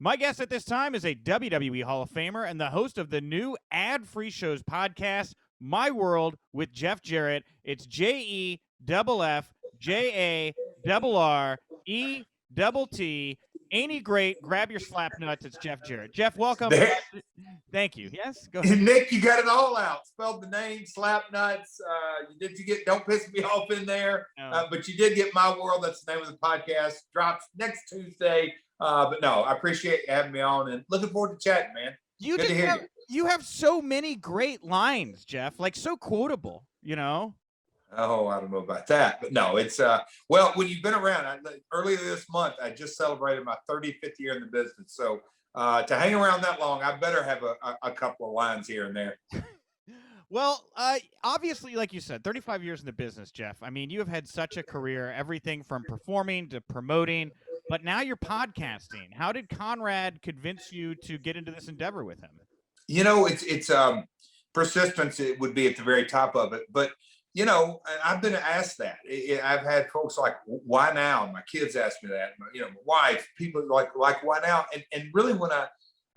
My guest at this time is a WWE Hall of Famer and the host of the new ad-free shows podcast, My World with Jeff Jarrett. It's JEFFJARRETT. Ain't he great? Grab your slap nuts. It's Jeff Jarrett. Jeff, welcome. Thank you. Yes, go ahead. Nick, you got it all out. Spelled the name, slap nuts. You get Don't Piss Me Off in there. No. But you did get My World. That's the name of the podcast. Drops next Tuesday. But no, I appreciate you having me on and looking forward to chatting, man. Good to hear you. You have so many great lines, Jeff, like so quotable, you know? Oh, I don't know about that, but no, it's well, when you've been around, earlier this month, I just celebrated my 35th year in the business. So to hang around that long, I better have a couple of lines here and there. Well, obviously, like you said, 35 years in the business, Jeff. I mean, you have had such a career, everything from performing to promoting, but now you're podcasting. How did Conrad convince you to get into this endeavor with him? You know, it's persistence. It would be at the very top of it, but you know, I've been asked that. I've had folks like, why now? My kids ask me that. You know, my wife, people like why now? And really, when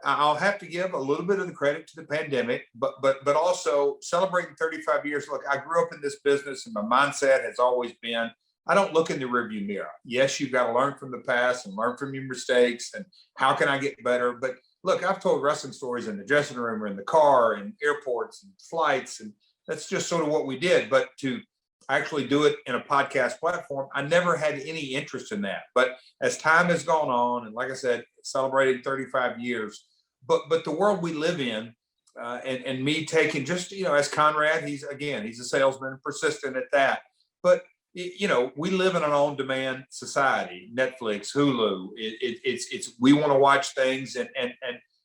I'll have to give a little bit of the credit to the pandemic, but also celebrating 35 years. Look, I grew up in this business, and my mindset has always been, I don't look in the rearview mirror. Yes, you've got to learn from the past and learn from your mistakes, and how can I get better? But look, I've told wrestling stories in the dressing room or in the car and airports and flights, and that's just sort of what we did. But to actually do it in a podcast platform, I never had any interest in that. But as time has gone on, and like I said, celebrating 35 years, but the world we live in, and me taking just, you know, as Conrad, he's a salesman, persistent at that. But, you know, we live in an on-demand society, Netflix, Hulu. It's we want to watch things, and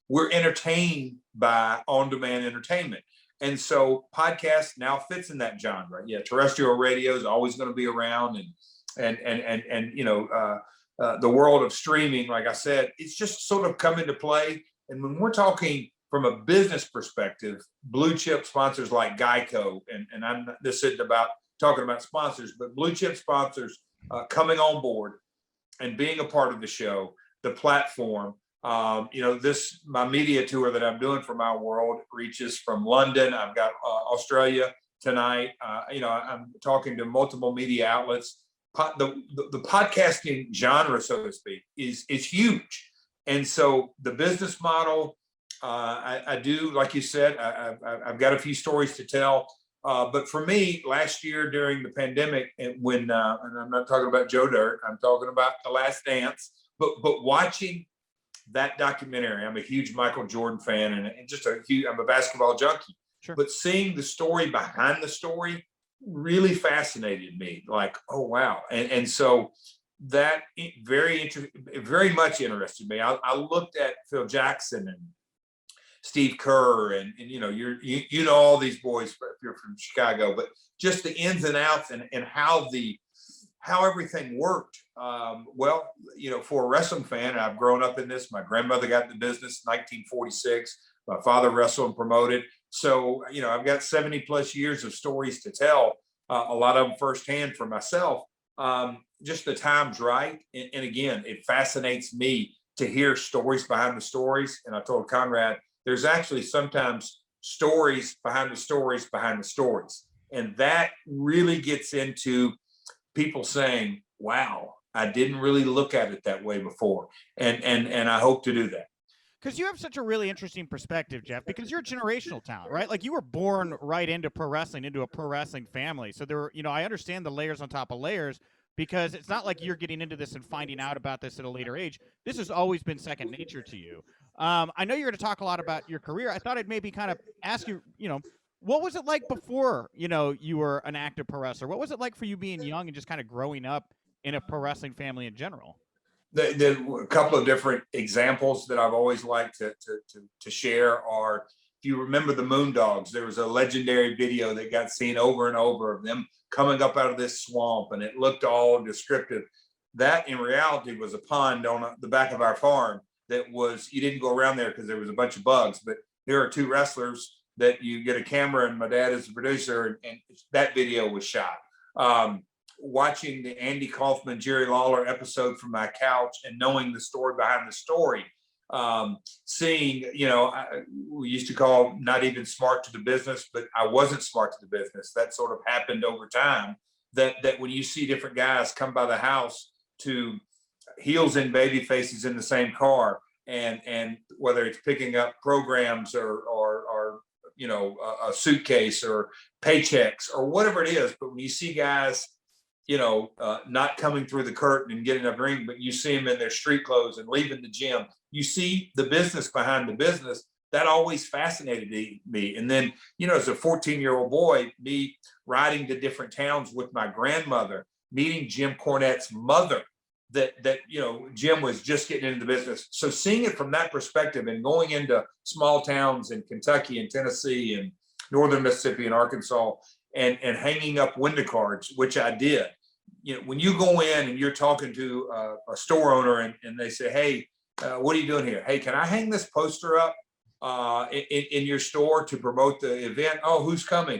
we're entertained by on-demand entertainment. And so podcast now fits in that genre. Yeah, terrestrial radio is always going to be around, and you know, the world of streaming, like I said, it's just sort of come into play. And when we're talking from a business perspective, blue chip sponsors like Geico, and I'm not, this isn't about talking about sponsors, but blue chip sponsors coming on board and being a part of the show, the platform. You know, my media tour that I'm doing for My World reaches from London. I've got Australia tonight. You know, I'm talking to multiple media outlets. The podcasting genre, so to speak, is huge. And so the business model, I do, like you said, I've got a few stories to tell. But for me, last year during the pandemic, when and I'm not talking about Joe Dirt, I'm talking about The Last Dance, but watching that documentary, I'm a huge Michael Jordan fan, and just I'm a basketball junkie. Sure. But seeing the story behind the story really fascinated me. Like, oh wow, and so that very much interested me. I looked at Phil Jackson and Steve Kerr, and you know, you know all these boys if you're from Chicago, but just the ins and outs and how everything worked. Well, you know, for a wrestling fan, and I've grown up in this. My grandmother got in the business in 1946. My father wrestled and promoted. So, you know, I've got 70 plus years of stories to tell, a lot of them firsthand for myself. Just the time's right. And again, it fascinates me to hear stories behind the stories. And I told Conrad, there's actually sometimes stories behind the stories behind the stories. And that really gets into people saying, wow, I didn't really look at it that way before. And I hope to do that. Because you have such a really interesting perspective, Jeff, because you're a generational talent, right? Like you were born right into pro wrestling, into a pro wrestling family. So there were, you know, I understand the layers on top of layers, because it's not like you're getting into this and finding out about this at a later age. This has always been second nature to you. I know you're going to talk a lot about your career. I thought I'd maybe kind of ask you, you know, what was it like before, you know, you were an active pro wrestler? What was it like for you being young and just kind of growing up in a pro wrestling family in general? The a couple of different examples that I've always liked to share are, if you remember the Moondogs, there was a legendary video that got seen over and over of them coming up out of this swamp, and it looked all descriptive. That in reality was a pond on the back of our farm that was, you didn't go around there because there was a bunch of bugs, but there are two wrestlers that you get a camera, and my dad is the producer, and that video was shot. Watching the Andy Kaufman, Jerry Lawler episode from my couch and knowing the story behind the story, Seeing, we used to call not even smart to the business, but I wasn't smart to the business. That sort of happened over time. That when you see different guys come by the house to heels and baby faces in the same car, and whether it's picking up programs or a suitcase or paychecks or whatever it is, but when you see guys not coming through the curtain and getting a ring, but you see them in their street clothes and leaving the gym, you see the business behind the business. That always fascinated me. And then, as a 14-year-old boy, me riding to different towns with my grandmother, meeting Jim Cornette's mother, that Jim was just getting into the business. So seeing it from that perspective and going into small towns in Kentucky and Tennessee and northern Mississippi and Arkansas and hanging up window cards, which I did. When you go in and you're talking to a store owner and they say, hey, what are you doing here? Hey, can I hang this poster up in your store to promote the event? Oh, who's coming?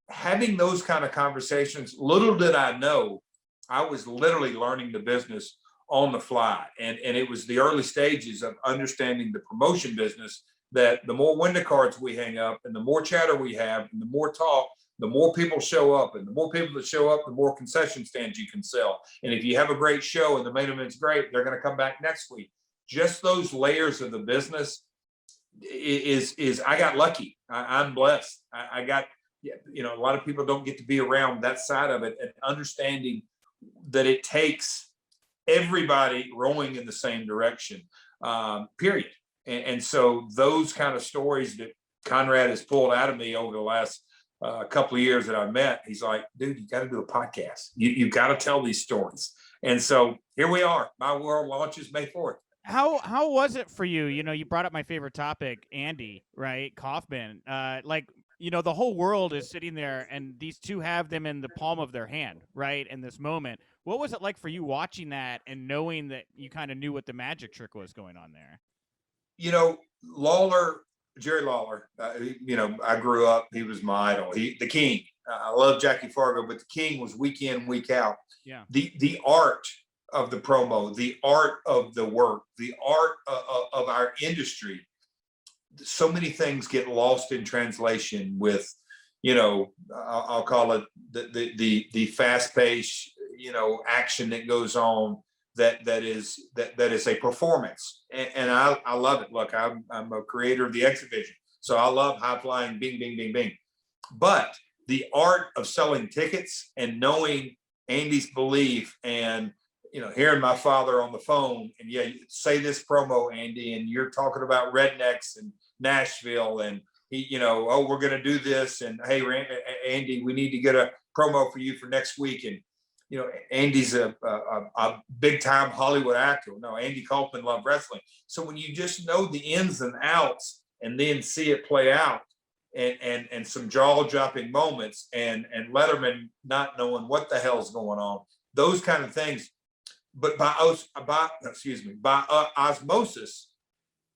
Having those kind of conversations, little did I know, I was literally learning the business on the fly. And it was the early stages of understanding the promotion business, that the more window cards we hang up and the more chatter we have and the more talk, the more people show up, and the more people that show up, the more concession stands you can sell. And if you have a great show and the main event's great, they're going to come back next week. Just those layers of the business is I got lucky. I'm blessed. I got, a lot of people don't get to be around that side of it, and understanding that it takes everybody rowing in the same direction, period. And so those kind of stories that Conrad has pulled out of me over the last couple of years that I've met, he's like, dude, you got to do a podcast. You've got to tell these stories. And so here we are. My World launches May 4th. How was it for you? You brought up my favorite topic, Andy, right? Kaufman. The whole world is sitting there, and these two have them in the palm of their hand, right? In this moment. What was it like for you watching that and knowing that you kind of knew what the magic trick was going on there? Jerry Lawler, I grew up, he was my idol. The king. I love Jackie Fargo, but the king was week in, week out. Yeah. The art of the promo, the art of the work, the art of our industry. So many things get lost in translation with, I'll call it the fast pace, action that goes on. That is a performance, and I love it. Look, I'm a creator of the X Division, so I love high flying, bing, bing, bing, bing. But the art of selling tickets and knowing Andy's belief, and hearing my father on the phone, and say this promo, Andy, and you're talking about rednecks and Nashville, and he, we're going to do this, and hey, Andy, we need to get a promo for you for next week, and Andy's a big time Hollywood actor. No, Andy Kaufman loved wrestling. So when you just know the ins and outs and then see it play out, and some jaw dropping moments, and Letterman not knowing what the hell's going on, those kind of things. But by osmosis,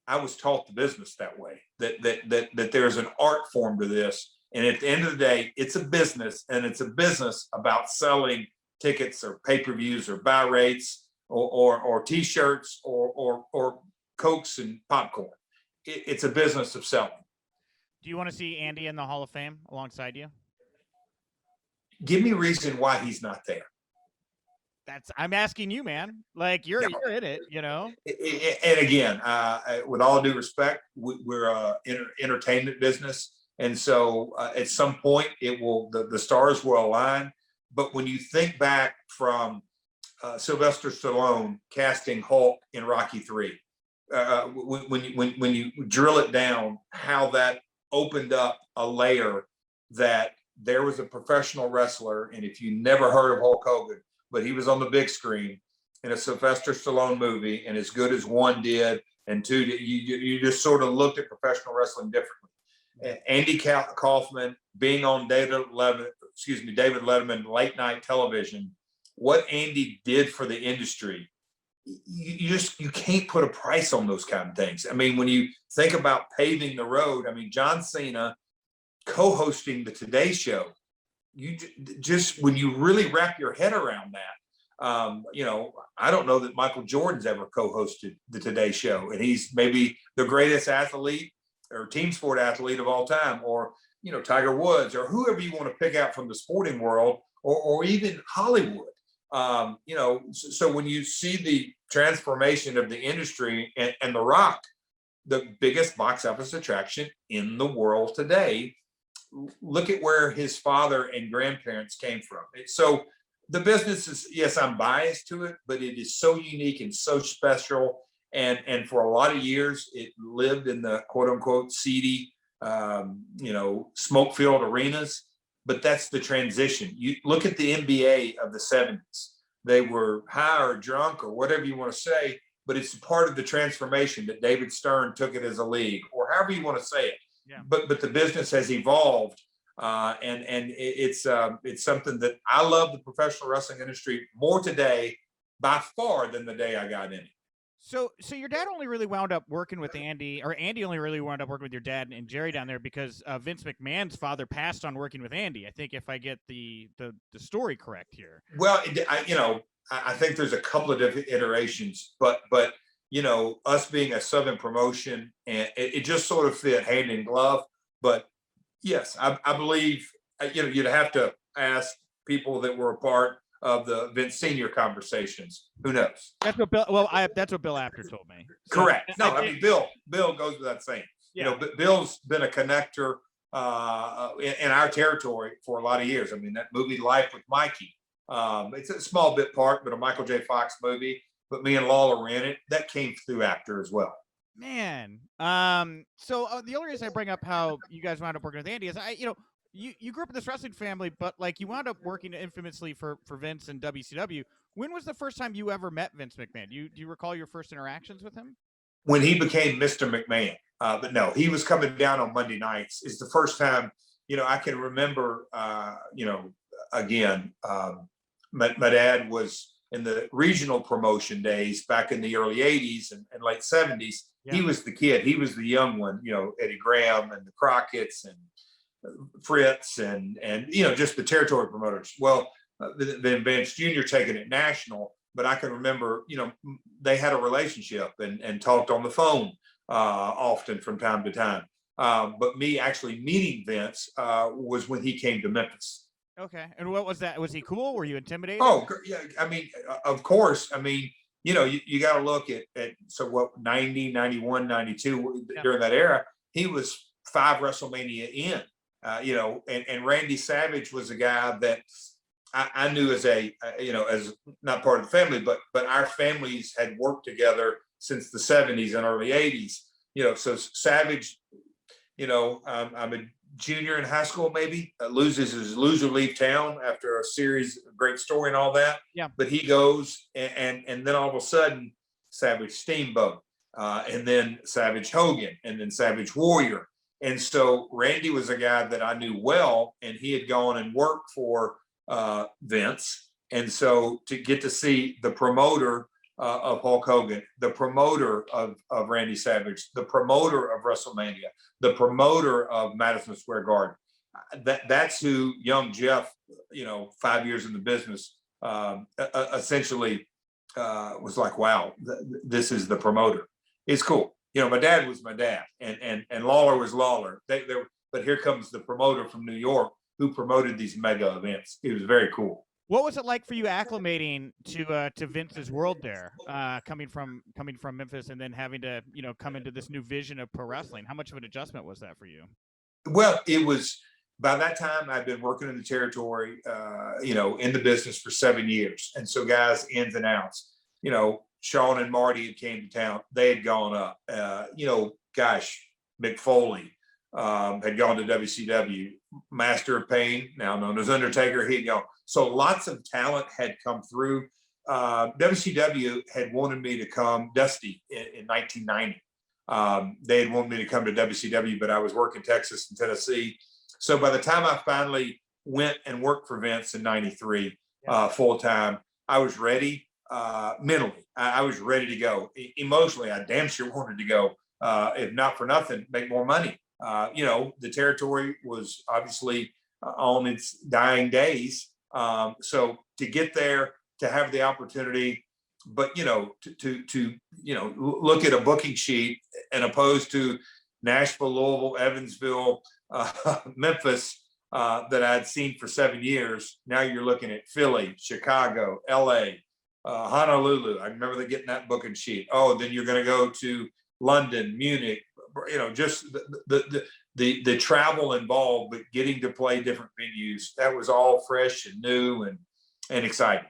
I was taught the business that way, that there's an art form to this. And at the end of the day, it's a business, and it's a business about selling tickets or pay-per-views or buy rates or t-shirts or Cokes and popcorn. It's a business of selling. Do you want to see Andy in the Hall of Fame alongside you? Give me a reason why he's not there. I'm asking you, man. Like you're in it, And again, with all due respect, we're a entertainment business, and so at some point the stars will align. But when you think back from Sylvester Stallone casting Hulk in Rocky III, when you drill it down, how that opened up a layer that there was a professional wrestler, and if you never heard of Hulk Hogan, but he was on the big screen in a Sylvester Stallone movie, and as good as one did, and two, you just sort of looked at professional wrestling differently. Andy Kaufman being on David Letterman late night television, what Andy did for the industry, you can't put a price on those kind of things. I mean, when you think about paving the road, I mean, John Cena co-hosting the Today Show, you just, when you really wrap your head around that, I don't know that Michael Jordan's ever co-hosted the Today Show, and he's maybe the greatest athlete or team sport athlete of all time, or Tiger Woods, or whoever you want to pick out from the sporting world, or even Hollywood. So when you see the transformation of the industry and The Rock, the biggest box office attraction in the world today, look at where his father and grandparents came from. So the business is, yes, I'm biased to it, but it is so unique and so special. And for a lot of years, it lived in the quote unquote seedy, smoke-filled arenas. But that's the transition. You look at the NBA of the 70s. They were high or drunk or whatever you want to say, but it's part of the transformation that David Stern took it as a league, or however you want to say it. Yeah. But the business has evolved, and it's something that I love the professional wrestling industry more today by far than the day I got in it. So your dad only really wound up working with Andy, or Andy only really wound up working with your dad and Jerry down there because Vince McMahon's father passed on working with Andy. I think if I get the story correct here. Well, I think there's a couple of different iterations, but us being a Southern promotion, and it just sort of fit hand in glove. But yes, I believe you'd have to ask people that were a part of the Vince Senior conversations. Who knows? That's what Bill. Well, that's what Bill Apter told me. So, correct. No, I mean Bill goes without saying. Yeah. But Bill's been a connector in our territory for a lot of years. I mean, that movie Life with Mikey. It's a small bit part, but a Michael J. Fox movie. But me and Lawler were in it. That came through Apter as well. Man. So the only reason I bring up how you guys wound up working with Andy is you grew up in this wrestling family, but like you wound up working infamously for Vince and WCW. When was the first time you ever met Vince McMahon? Do you recall your first interactions with him? When he became Mr. McMahon. But no, he was coming down on Monday nights. It's the first time, I can remember, again, my dad was in the regional promotion days back in the early 80s and late 70s. Yeah. He was the kid. He was the young one, Eddie Graham and the Crockett's and Fritz and just the territory promoters. Well, then Vince Jr. taking it national, but I can remember, they had a relationship and talked on the phone often from time to time. But me actually meeting Vince was when he came to Memphis. Okay. And what was that? Was he cool? Were you intimidated? Oh, yeah. I mean, of course. I mean, you got to look at so what, 90, 91, 92, yeah. During that era, he was 5 WrestleMania in. And Randy Savage was a guy that I knew as as not part of the family, but our families had worked together since the 70s and early 80s. So Savage, I'm a junior in high school, maybe loses his loser leave town after a series of great story and all that. Yeah. But he goes and then all of a sudden Savage Steamboat, and then Savage Hogan, and then Savage Warrior. And so Randy was a guy that I knew well, and he had gone and worked for Vince. And so to get to see the promoter of Hulk Hogan, the promoter of Randy Savage, the promoter of WrestleMania, the promoter of Madison Square Garden, that's who young Jeff, 5 years in the business, essentially was like, wow, this is the promoter. It's cool. My dad was my dad, and Lawler was Lawler. But here comes the promoter from New York who promoted these mega events. It was very cool. What was it like for you acclimating to Vince's world there, coming from Memphis and then having to come into this new vision of pro wrestling? How much of an adjustment was that for you? Well, it was. By that time, I'd been working in the territory, in the business for 7 years, and so guys, ins and outs. Sean and Marty had came to town. They had gone up. Mick Foley had gone to WCW. Master of Pain, now known as Undertaker, he had gone. So lots of talent had come through. WCW had wanted me to come, Dusty, in 1990. They had wanted me to come to WCW, but I was working Texas and Tennessee. So by the time I finally went and worked for Vince in 93, full time, I was ready. Mentally, I was ready to go. Emotionally, I damn sure wanted to go. If not for nothing, make more money. The territory was obviously on its dying days. So to get there, to have the opportunity. But, you know, to look at a booking sheet and opposed to Nashville, Louisville, Evansville, Memphis, that I'd seen for 7 years. Now you're looking at Philly, Chicago, LA, Honolulu. I remember getting that booking sheet. Oh, then you're going to go to London, Munich, you know, just the travel involved, but getting to play different venues. That was all fresh and new and exciting.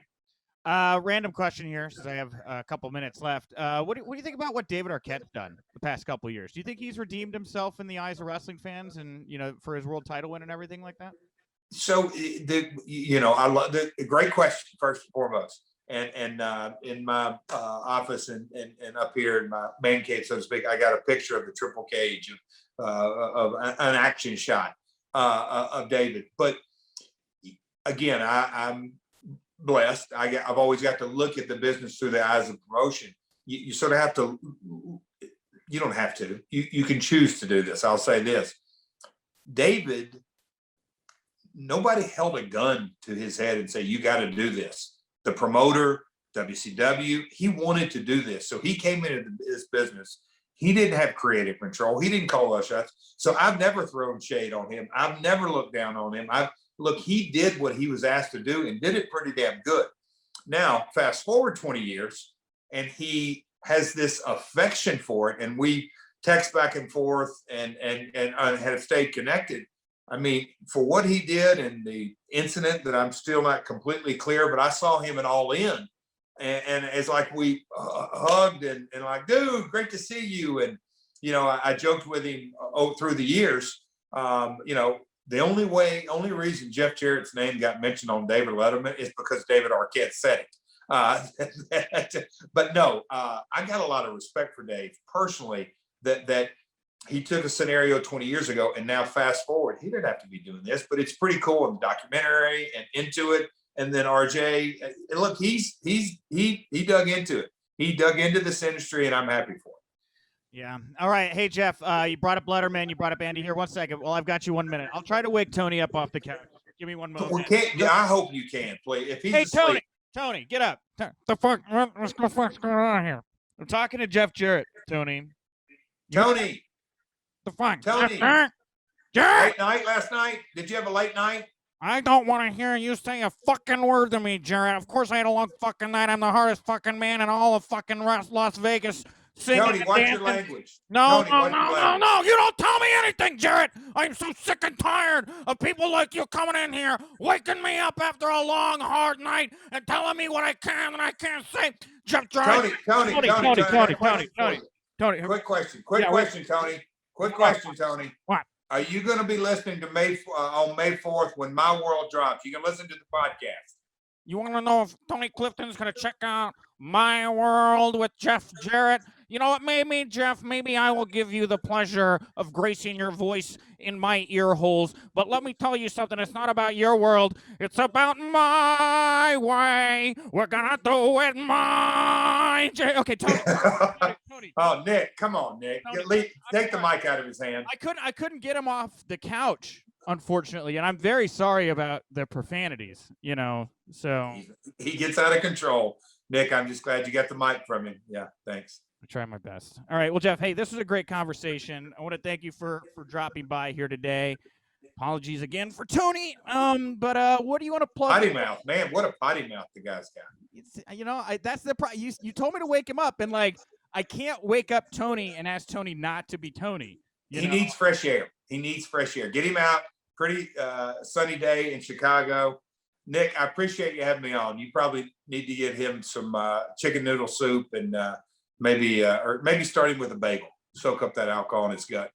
Random question here, since I have a couple minutes left. What do you think about what David Arquette's done the past couple of years? Do you think he's redeemed himself in the eyes of wrestling fans, and you know, for his world title win and everything like that? So, I love the great question first and foremost. And in my office and up here in my man cave, so to speak, I got a picture of the triple cage of an action shot of David. But again, I'm blessed. I've always got to look at the business through the eyes of promotion. You sort of have to. You don't have to. You can choose to do this. I'll say this: David. Nobody held a gun to his head and say, "You got to do this." The promoter, WCW, he wanted to do this. So he came into this business. He didn't have creative control. He didn't call us shots. So I've never thrown shade on him. I've never looked down on him. He did what he was asked to do and did it pretty damn good. Now, fast forward 20 years, and he has this affection for it. And we text back and forth and have stayed connected. I mean, for what he did and the incident that I'm still not completely clear, but I saw him in All In, and it's like we hugged and like, dude, great to see you. And, you know, I joked with him through the years, the only reason Jeff Jarrett's name got mentioned on David Letterman is because David Arquette said it. But no, I got a lot of respect for Dave personally, that he took a scenario 20 years ago, and now fast forward, he didn't have to be doing this, but it's pretty cool in the documentary and into it. And then RJ, and look, he dug into it. He dug into this industry, and I'm happy for it. Yeah. All right. Hey, Jeff, you brought up Letterman. You brought up Andy here. 1 second. Well, I've got you 1 minute. I'll try to wake Tony up off the couch. Give me one moment. I hope you can, please. If he's asleep. Tony, get up. The fuck? What's going on here? I'm talking to Jeff Jarrett, Tony. Tony. The fuck? Tony. Jarrett? Late night last night? Did you have a late night? I don't want to hear you say a fucking word to me, Jarrett. Of course I had a long fucking night. I'm the hardest fucking man in all of fucking Las Vegas. Tony, watch your language. No. You don't tell me anything, Jarrett. I'm so sick and tired of people like you coming in here, waking me up after a long, hard night and telling me what I can and I can't say. Jeff Jarrett. Tony. Tony. Quick question, Tony. Quick question, Tony. What? Are you going to be listening to on May 4th when My World drops? You can listen to the podcast. You want to know if Tony Clifton's going to check out My World with Jeff Jarrett? You know what, maybe, Jeff, maybe I will give you the pleasure of gracing your voice in my ear holes. But let me tell you something. It's not about your world. It's about my way. We're going to do it my way. Okay, Tony. Oh, Nick, come on, Nick. Take the mic out of his hand. I couldn't get him off the couch, unfortunately, and I'm very sorry about the profanities, so. He gets out of control. Nick, I'm just glad you got the mic from him. Yeah, thanks. I try my best. All right. Well, Jeff, hey, this was a great conversation. I want to thank you for dropping by here today. Apologies again for Tony. But what do you want to plug? Potty mouth, man. What a potty mouth the guy's got. That's the you told me to wake him up, and I can't wake up Tony and ask Tony not to be Tony. He needs fresh air. Get him out. Pretty sunny day in Chicago. Nick, I appreciate you having me on. You probably need to get him some chicken noodle soup and maybe starting with a bagel. Soak up that alcohol in his gut.